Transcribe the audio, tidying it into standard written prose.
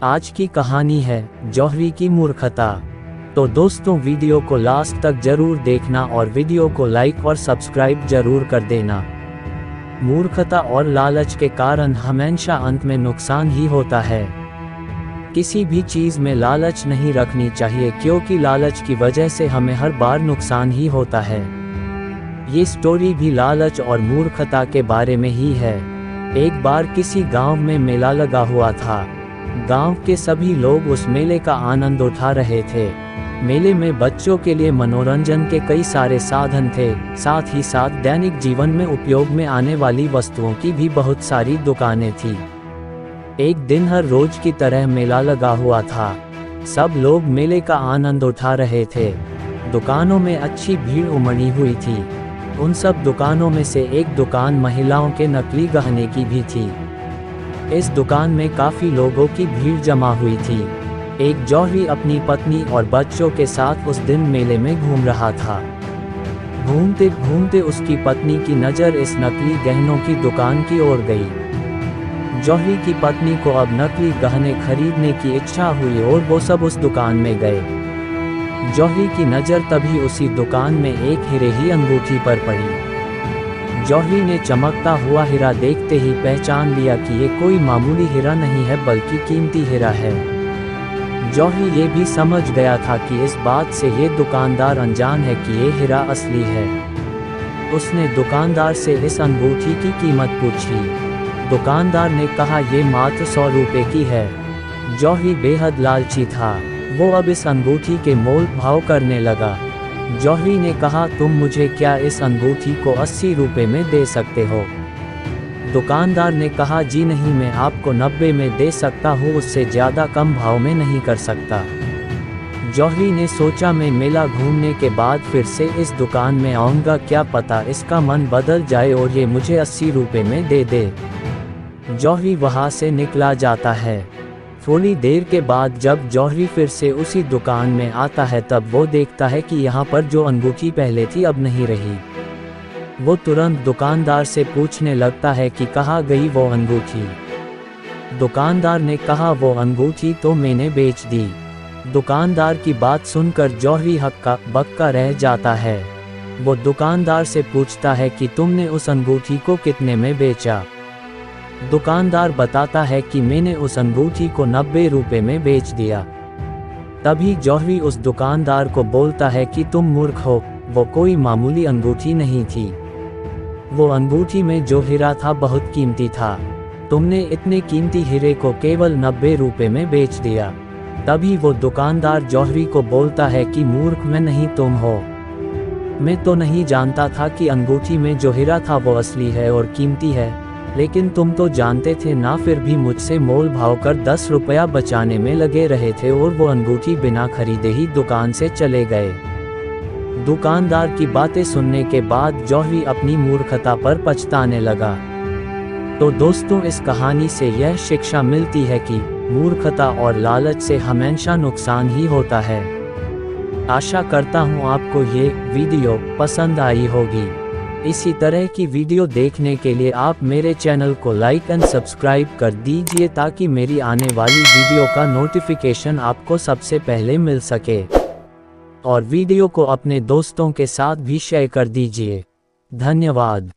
आज की कहानी है जौहरी की मूर्खता। तो दोस्तों, वीडियो को लास्ट तक जरूर देखना और वीडियो को लाइक और सब्सक्राइब जरूर कर देना। मूर्खता और लालच के कारण हमेशा अंत में नुकसान ही होता है। किसी भी चीज़ में लालच नहीं रखनी चाहिए, क्योंकि लालच की वजह से हमें हर बार नुकसान ही होता है। ये स्टोरी भी लालच और मूर्खता के बारे में ही है। एक बार किसी गांव में मेला लगा हुआ था। गांव के सभी लोग उस मेले का आनंद उठा रहे थे। मेले में बच्चों के लिए मनोरंजन के कई सारे साधन थे, साथ ही साथ दैनिक जीवन में उपयोग में आने वाली वस्तुओं की भी बहुत सारी दुकानें थी। एक दिन हर रोज की तरह मेला लगा हुआ था। सब लोग मेले का आनंद उठा रहे थे। दुकानों में अच्छी भीड़ उमड़ी हुई थी। उन सब दुकानों में से एक दुकान महिलाओं के नकली गहने की भी थी। इस दुकान में काफ़ी लोगों की भीड़ जमा हुई थी। एक जौहरी अपनी पत्नी और बच्चों के साथ उस दिन मेले में घूम रहा था। घूमते घूमते उसकी पत्नी की नज़र इस नकली गहनों की दुकान की ओर गई। जौहरी की पत्नी को अब नकली गहने खरीदने की इच्छा हुई और वो सब उस दुकान में गए। जौहरी की नज़र तभी उसी दुकान में एक हीरे की अंगूठी पर पड़ी। जौहरी ने चमकता हुआ हीरा देखते ही पहचान लिया कि ये कोई मामूली हीरा नहीं है, बल्कि कीमती हीरा है। जौहरी ये भी समझ गया था कि इस बात से ये दुकानदार अनजान है कि ये हीरा असली है। उसने दुकानदार से इस अंगूठी की कीमत पूछी। दुकानदार ने कहा ये मात्र 100 रुपये की है। जौहरी बेहद लालची था। वो अब इस अंगूठी के मोल भाव करने लगा। जौहरी ने कहा, तुम मुझे क्या इस अंगूठी को 80 रुपये में दे सकते हो? दुकानदार ने कहा, जी नहीं, मैं आपको 90 में दे सकता हूँ, उससे ज़्यादा कम भाव में नहीं कर सकता। जौहरी ने सोचा, मैं मेला घूमने के बाद फिर से इस दुकान में आऊँगा, क्या पता इसका मन बदल जाए और ये मुझे 80 रुपये में दे दे। जौहरी वहाँ से निकला जाता है। थोड़ी देर के बाद जब जौहरी फिर से उसी दुकान में आता है, तब वो देखता है कि यहाँ पर जो अंगूठी पहले थी अब नहीं रही। वो तुरंत दुकानदार से पूछने लगता है कि कहाँ गई वो अंगूठी। दुकानदार ने कहा, वो अंगूठी तो मैंने बेच दी। दुकानदार की बात सुनकर जौहरी हक्का बक्का रह जाता है। वो दुकानदार से पूछता है कि तुमने उस अंगूठी को कितने में बेचा? दुकानदार बताता है कि मैंने उस अंगूठी को 90 रुपये में बेच दिया। तभी जौहरी उस दुकानदार को बोलता है कि तुम मूर्ख हो, वो कोई मामूली अंगूठी नहीं थी। वो अंगूठी में जो हीरा था बहुत कीमती था। तुमने इतने कीमती हीरे को केवल 90 रुपये में बेच दिया। तभी वो दुकानदार जौहरी को बोलता है कि मूर्ख मैं नहीं, तुम हो। मैं तो नहीं जानता था कि अंगूठी में जो हीरा था वो असली है और कीमती है, लेकिन तुम तो जानते थे ना, फिर भी मुझसे मोल भाव कर 10 रुपया बचाने में लगे रहे थे और वो अंगूठी बिना खरीदे ही दुकान से चले गए। दुकानदार की बातें सुनने के बाद जौहरी अपनी मूर्खता पर पछताने लगा। तो दोस्तों, इस कहानी से यह शिक्षा मिलती है कि मूर्खता और लालच से हमेशा नुकसान ही होता है। आशा करता हूँ आपको ये वीडियो पसंद आई होगी। इसी तरह की वीडियो देखने के लिए आप मेरे चैनल को लाइक एंड सब्सक्राइब कर दीजिए, ताकि मेरी आने वाली वीडियो का नोटिफिकेशन आपको सबसे पहले मिल सके। और वीडियो को अपने दोस्तों के साथ भी शेयर कर दीजिए। धन्यवाद।